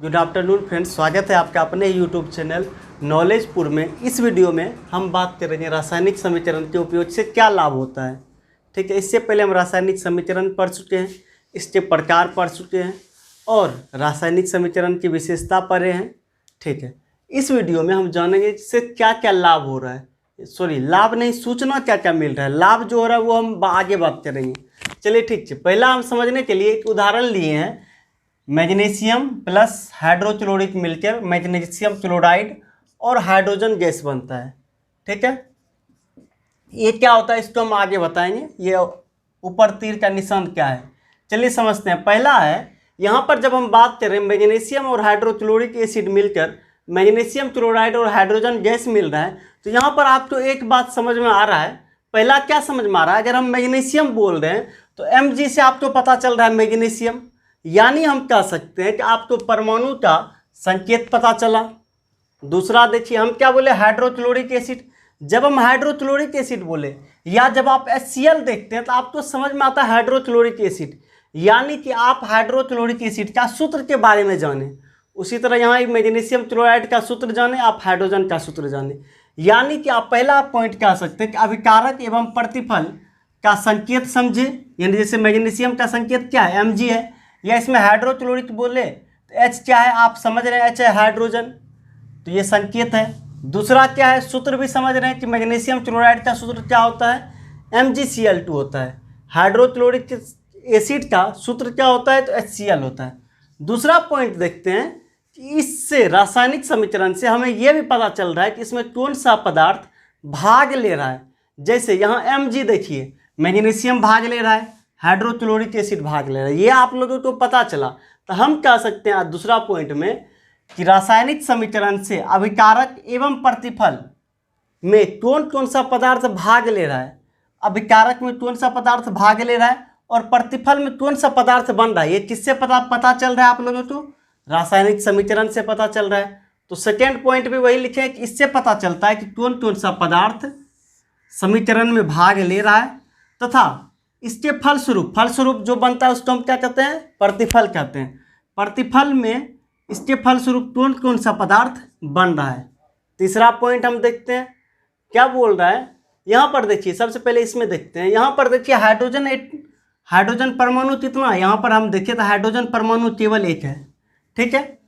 Good afternoon friends, स्वागत है आपका अपने यूट्यूब चैनल नॉलेजपुर में। इस वीडियो में हम बात करेंगे रासायनिक समीकरण के उपयोग से क्या लाभ होता है। ठीक है, इससे पहले हम रासायनिक समीकरण पढ़ चुके हैं, इसके प्रकार पढ़ चुके हैं और रासायनिक समीकरण की विशेषता पढ़े हैं। ठीक है, इस वीडियो में हम जानेंगे इससे क्या क्या लाभ हो रहा है, लाभ नहीं, सूचना क्या क्या मिल रहा है। लाभ जो हो रहा है वो हम आगे बात करेंगे। चलिए ठीक है, पहला हम समझने के लिए एक उदाहरण लिए हैं। मैग्नीशियम प्लस हाइड्रोक्लोरिक मिलकर मैग्नीशियम क्लोराइड और हाइड्रोजन गैस बनता है। ठीक है, ये क्या होता है इसको हम आगे बताएंगे। ये ऊपर तीर का निशान क्या है, चलिए समझते हैं। पहला है, यहाँ पर जब हम बात करें मैग्नीशियम और हाइड्रोक्लोरिक एसिड मिलकर मैग्नीशियम क्लोराइड और हाइड्रोजन गैस मिल रहा है, तो यहाँ पर आपको एक बात समझ में आ रहा है। पहला क्या समझ में आ रहा है, अगर हम मैग्नीशियम बोल रहे हैं तो Mg से आपको पता चल रहा है मैग्नीशियम, यानी हम कह सकते हैं कि आपको परमाणु का संकेत पता चला। दूसरा देखिए, हम क्या बोले, हाइड्रोक्लोरिक एसिड। जब हम हाइड्रोक्लोरिक एसिड बोले या जब आप HCl देखते हैं तो आपको समझ में आता है हाइड्रोक्लोरिक एसिड, यानी कि आप हाइड्रोक्लोरिक एसिड का सूत्र के बारे में जाने। उसी तरह यहाँ मैग्नीशियम क्लोराइड का सूत्र जाने, आप हाइड्रोजन का सूत्र जाने, यानी कि आप पहला पॉइंट कह सकते हैं कि अभिकारक एवं प्रतिफल का संकेत समझे। यानी जैसे मैग्नीशियम का संकेत क्या है, Mg है, या इसमें हाइड्रोक्लोरिक बोले तो H क्या है, आप समझ रहे हैं H है हाइड्रोजन, तो ये संकेत है। दूसरा क्या है, सूत्र भी समझ रहे हैं कि मैग्नीशियम क्लोराइड का सूत्र क्या होता है, MgCl2 होता है। हाइड्रोक्लोरिक एसिड का सूत्र क्या होता है, तो HCl होता है। दूसरा पॉइंट देखते हैं कि इससे रासायनिक समीकरण से हमें यह भी पता चल रहा है कि इसमें कौन सा पदार्थ भाग ले रहा है। जैसे यहाँ Mg देखिए, मैग्नीशियम भाग ले रहा है, हाइड्रोक्लोरिक एसिड भाग ले रहा है, ये आप लोगों को पता चला। तो हम कह सकते हैं दूसरा पॉइंट में कि रासायनिक समीकरण से अभिकारक एवं प्रतिफल में कौन कौन सा पदार्थ भाग ले रहा है, अभिकारक में कौन सा पदार्थ भाग ले रहा है और प्रतिफल में कौन सा पदार्थ बन रहा है, ये किससे पता चल रहा है आप लोगों को, रासायनिक समीकरण से पता चल रहा है। तो सेकेंड पॉइंट भी वही लिखे कि इससे पता चलता है कि कौन कौन सा पदार्थ समीकरण में भाग ले रहा है तथा इसके फलस्वरूप जो बनता है उसको हम क्या कहते हैं, प्रतिफल कहते हैं। प्रतिफल में इसके फलस्वरूप कौन कौन सा पदार्थ बन रहा है। तीसरा पॉइंट हम देखते हैं क्या बोल रहा है। यहाँ पर देखिए, सबसे पहले इसमें देखते हैं। यहाँ पर देखिए हाइड्रोजन परमाणु कितना है, यहाँ पर हम देखें तो हाइड्रोजन परमाणु केवल एक है। ठीक है,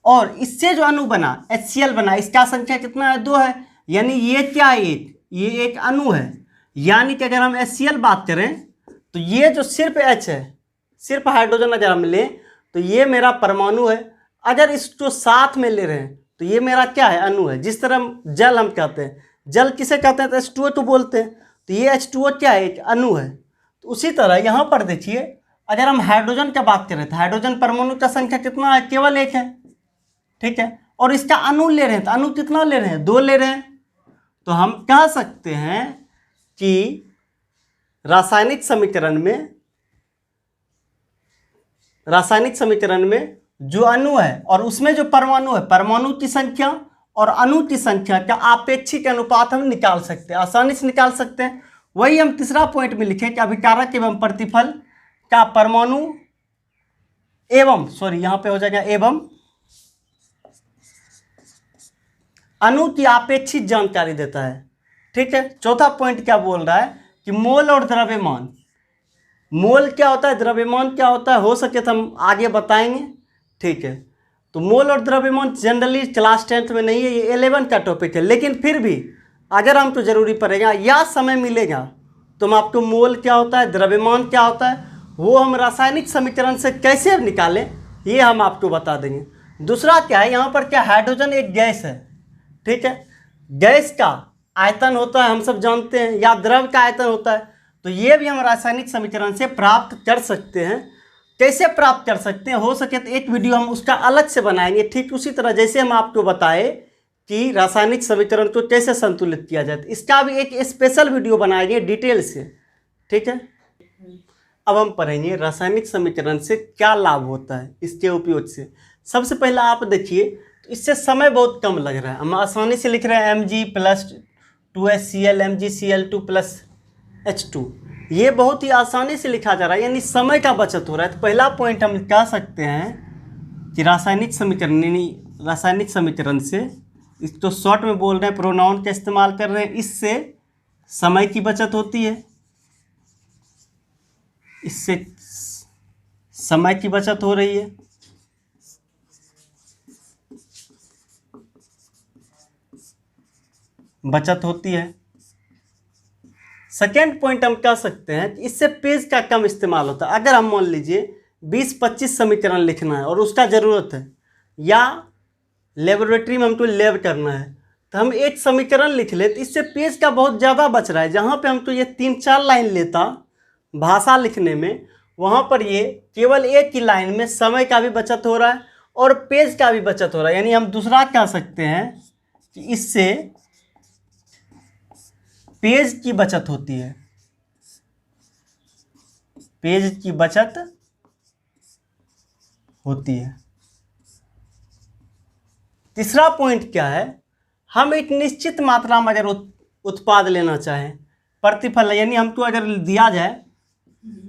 और इससे जो अणु बना HCl बना, इसका संख्या कितना है, 2 है। यानी ये क्या है, ये एक अणु है। यानी कि अगर हम HCl बात करें तो ये जो सिर्फ H है, सिर्फ हाइड्रोजन अगर हम लें तो ये मेरा परमाणु है। अगर इसको साथ में ले रहे हैं तो ये मेरा क्या है, अणु है। जिस तरह जल हम कहते हैं, जल किसे कहते हैं, तो H2O तो बोलते हैं, तो ये H2O क्या है, एक अणु है। तो उसी तरह यहाँ पर देखिए, अगर हम हाइड्रोजन की बात करें तो हाइड्रोजन परमाणु का संख्या कितना है, केवल 1 है। ठीक है, और इसका अणु ले रहे हैं तो अणु कितना ले रहे हैं, 2 ले रहे हैं। तो हम कह सकते हैं कि रासायनिक समीकरण में जो अणु है और उसमें जो परमाणु है, परमाणु की संख्या और अणु की संख्या का आपेक्षिक अनुपात हम निकाल सकते हैं, आसानी से निकाल सकते हैं। वही हम तीसरा पॉइंट में लिखे कि अभिकारक एवं प्रतिफल का परमाणु यहाँ पे हो जाएगा एवं अणु की आपेक्षिक जानकारी देता है। ठीक है, चौथा पॉइंट क्या बोल रहा है कि मोल और द्रव्यमान। मोल क्या होता है, द्रव्यमान क्या होता है, हो सके तो हम आगे बताएंगे। ठीक है, तो मोल और द्रव्यमान जनरली क्लास 10th में नहीं है, ये 11 का टॉपिक है, लेकिन फिर भी अगर हमको जरूरी पड़ेगा या समय मिलेगा तो हम आपको मोल क्या होता है, द्रव्यमान क्या होता है, वो हम रासायनिक समीकरण से कैसे निकालें ये हम आपको बता देंगे। दूसरा क्या है, यहाँ पर क्या, हाइड्रोजन एक गैस है। ठीक है, गैस का आयतन होता है, हम सब जानते हैं, या द्रव का आयतन होता है, तो ये भी हम रासायनिक समीकरण से प्राप्त कर सकते हैं। कैसे प्राप्त कर सकते हैं, हो सके तो एक वीडियो हम उसका अलग से बनाएंगे। ठीक उसी तरह जैसे हम आपको बताए कि रासायनिक समीकरण को कैसे संतुलित किया जाए, इसका भी एक स्पेशल वीडियो बनाएंगे डिटेल से। ठीक है, अब हम पढ़ेंगे रासायनिक समीकरण से क्या लाभ होता है इसके उपयोग से। सबसे पहला आप देखिए, इससे समय बहुत कम लग रहा है, हम आसानी से लिख रहे हैं Mg + 2HCl MgCl2 + H2। ये बहुत ही आसानी से लिखा जा रहा है, यानी समय का बचत हो रहा है। तो पहला पॉइंट हम कह सकते हैं कि रासायनिक समीकरण, यानी रासायनिक समीकरण से, इस तो शॉर्ट में बोल रहे हैं, प्रोनाउन का इस्तेमाल कर रहे हैं, इससे समय की बचत होती है, इससे समय की बचत हो रही है। बचत होती है। सेकेंड पॉइंट हम कह सकते हैं कि इससे पेज का कम इस्तेमाल होता है। अगर हम मान लीजिए 20-25 समीकरण लिखना है और उसका ज़रूरत है, या लेबोरेटरी में हमको लैब करना है, तो हम एक समीकरण लिख ले, तो इससे पेज का बहुत ज़्यादा बच रहा है। जहाँ पे हमको ये 3-4 लाइन लेता भाषा लिखने में, वहाँ पर ये केवल एक ही लाइन में समय का भी बचत हो रहा है और पेज का भी बचत हो रहा है। यानी हम दूसरा कह सकते हैं कि इससे पेज की बचत होती है, पेज की बचत होती है। तीसरा पॉइंट क्या है, हम एक निश्चित मात्रा में अगर उत्पाद लेना चाहें, प्रतिफल, यानी हमको अगर दिया जाए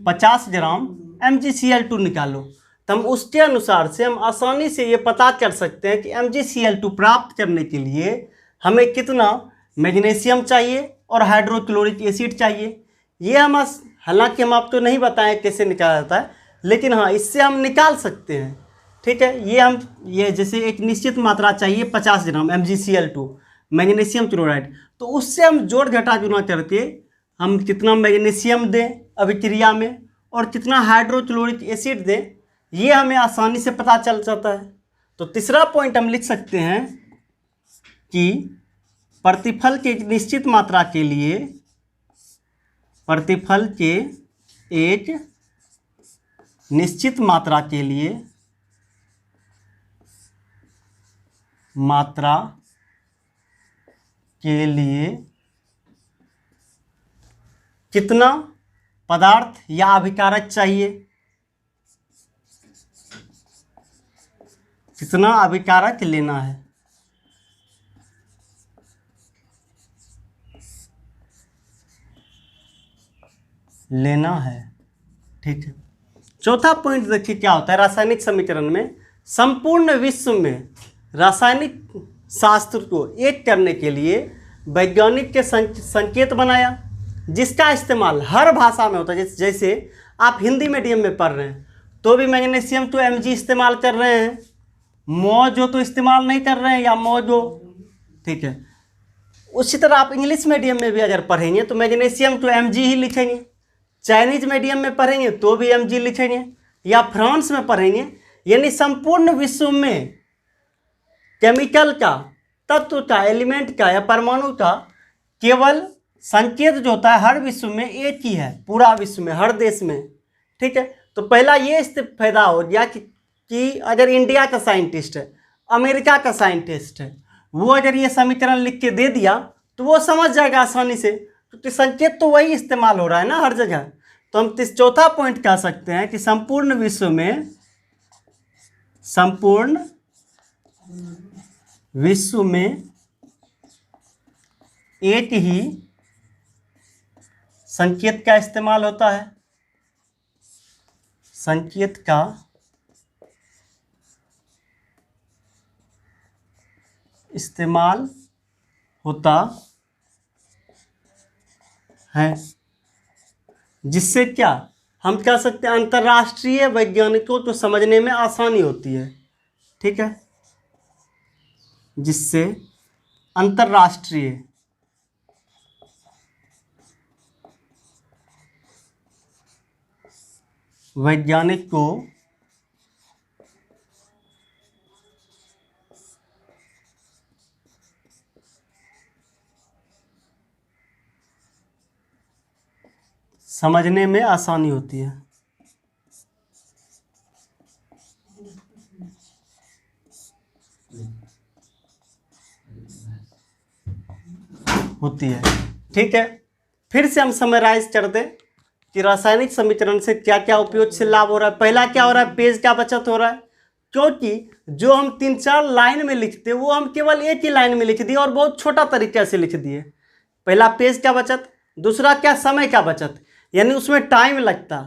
50 ग्राम MgCl2 निकालो, तो हम उसके अनुसार से हम आसानी से ये पता कर सकते हैं कि MgCl2 प्राप्त करने के लिए हमें कितना मैग्नीशियम चाहिए और हाइड्रोक्लोरिक एसिड चाहिए। ये हम हालांकि हम आपको नहीं बताएं कैसे निकाला जाता है, लेकिन हाँ, इससे हम निकाल सकते हैं। ठीक है, ये जैसे एक निश्चित मात्रा चाहिए 50 ग्राम MgCl2 मैग्नीशियम क्लोराइड, तो उससे हम जोड़ घटा गुना करके हम कितना मैग्नीशियम दें अभिक्रिया में और कितना हाइड्रोक्लोरिक एसिड दें, ये हमें आसानी से पता चल जाता है। तो तीसरा पॉइंट हम लिख सकते हैं कि प्रतिफल के एक निश्चित मात्रा के लिए, प्रतिफल के एक निश्चित मात्रा के लिए कितना पदार्थ या अभिकारक चाहिए, कितना अभिकारक लेना है। ठीक है। चौथा पॉइंट देखिए क्या होता है, रासायनिक समीकरण में संपूर्ण विश्व में रासायनिक शास्त्र को एक करने के लिए वैज्ञानिक के संकेत बनाया, जिसका इस्तेमाल हर भाषा में होता है। जैसे आप हिंदी मीडियम में पढ़ रहे हैं तो भी मैग्नीशियम तो Mg इस्तेमाल कर रहे हैं, मौजो तो इस्तेमाल नहीं कर रहे हैं, या मौजो। ठीक है, उसी तरह आप इंग्लिश मीडियम में भी अगर पढ़ेंगे तो मैग्नीशियम तो Mg ही लिखेंगे, चाइनीज मीडियम में पढ़ेंगे तो भी Mg लिखेंगे, या फ्रांस में पढ़ेंगे। यानी संपूर्ण विश्व में केमिकल का, तत्व का, एलिमेंट का या परमाणु का केवल संकेत जो होता है हर विश्व में एक ही है, पूरा विश्व में, हर देश में। ठीक है, तो पहला ये इससे फायदा हो गया कि अगर इंडिया का साइंटिस्ट है, अमेरिका का साइंटिस्ट है, वो अगर ये समीकरण लिख के दे दिया तो वो समझ जाएगा आसानी से, क्योंकि संकेत तो वही इस्तेमाल हो रहा है ना हर जगह। तो हम चौथा पॉइंट कह सकते हैं कि संपूर्ण विश्व में एक ही संकेत का इस्तेमाल होता है, संकेत का इस्तेमाल होता है, जिससे क्या हम कह सकते हैं अंतर्राष्ट्रीय वैज्ञानिकों को समझने में आसानी होती है। ठीक है, जिससे अंतर्राष्ट्रीय वैज्ञानिक को समझने में आसानी होती है। ठीक है, फिर से हम समराइज कर दें कि रासायनिक समीकरण से क्या क्या उपयोग से लाभ हो रहा है। पहला क्या हो रहा है, पेज का बचत हो रहा है, क्योंकि जो हम 3-4 लाइन में लिखते वो हम केवल एक ही लाइन में लिख दिए और बहुत छोटा तरीके से लिख दिए। पहला पेज का बचत, दूसरा क्या समय का बचत, यानी उसमें टाइम लगता,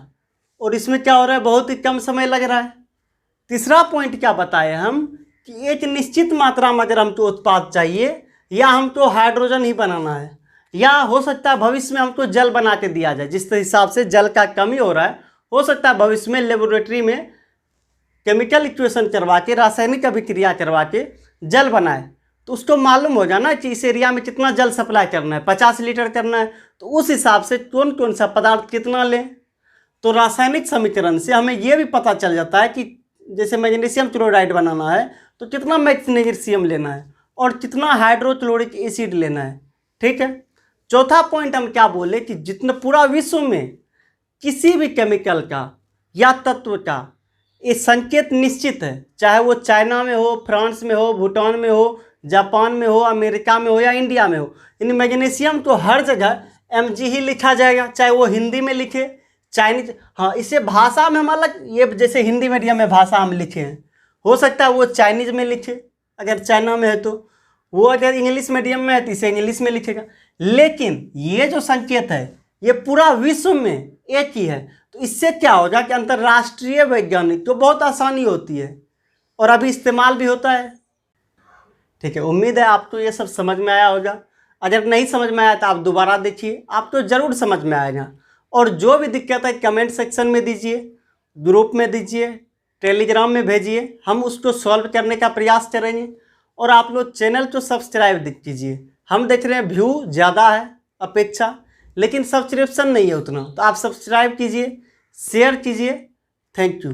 और इसमें क्या हो रहा है, बहुत ही कम समय लग रहा है। तीसरा पॉइंट क्या बताए हम कि एक निश्चित मात्रा में अगर हमको उत्पाद चाहिए, या हमको हाइड्रोजन ही बनाना है, या हो सकता है भविष्य में हमको जल बना के दिया जाए, जिस हिसाब से जल का कमी हो रहा है, हो सकता है भविष्य में लेबोरेटरी में केमिकल इक्वेशन करवा के, रासायनिक अभिक्रिया करवा के जल बनाए, तो उसको मालूम हो जाना कि इस एरिया में कितना जल सप्लाई करना है, 50 लीटर करना है, तो उस हिसाब से कौन कौन सा पदार्थ कितना लें। तो रासायनिक समीकरण से हमें यह भी पता चल जाता है कि जैसे मैग्नीशियम क्लोराइड बनाना है तो कितना मैग्नीशियम लेना है और कितना हाइड्रोक्लोरिक एसिड लेना है। ठीक है। चौथा पॉइंट हम क्या बोले कि जितना पूरा विश्व में किसी भी केमिकल का या तत्व का ये संकेत निश्चित है, चाहे वो चाइना में हो, फ्रांस में हो, भूटान में हो, जापान में हो, अमेरिका में हो या इंडिया में हो, इन मैग्नीशियम तो हर जगह Mg ही लिखा जाएगा, चाहे वो हिंदी में लिखे, चाइनीज। हाँ, इसे भाषा में हम अलग, ये जैसे हिंदी मीडियम में भाषा हम लिखे हैं, हो सकता है वो चाइनीज में लिखे अगर चाइना में है, तो वो अगर इंग्लिश मीडियम में है तो इसे इंग्लिश में लिखेगा। लेकिन ये जो संकेत है ये पूरा विश्व में एक ही है, तो इससे क्या होगा कि अंतर्राष्ट्रीय वैज्ञानिक को बहुत आसानी होती है और अभी इस्तेमाल भी होता है। ठीक है, उम्मीद है आपको ये सब समझ में आया होगा। अगर नहीं समझ में आया तो आप दोबारा देखिए, आपको ज़रूर समझ में आएगा। और जो भी दिक्कत है कमेंट सेक्शन में दीजिए, ग्रुप में दीजिए, टेलीग्राम में भेजिए, हम उसको सॉल्व करने का प्रयास करेंगे। और आप लोग चैनल को सब्सक्राइब कीजिए। हम देख रहे हैं व्यू ज़्यादा है अपेक्षा, लेकिन सब्सक्रिप्शन नहीं है उतना, तो आप सब्सक्राइब कीजिए, शेयर कीजिए। Thank you.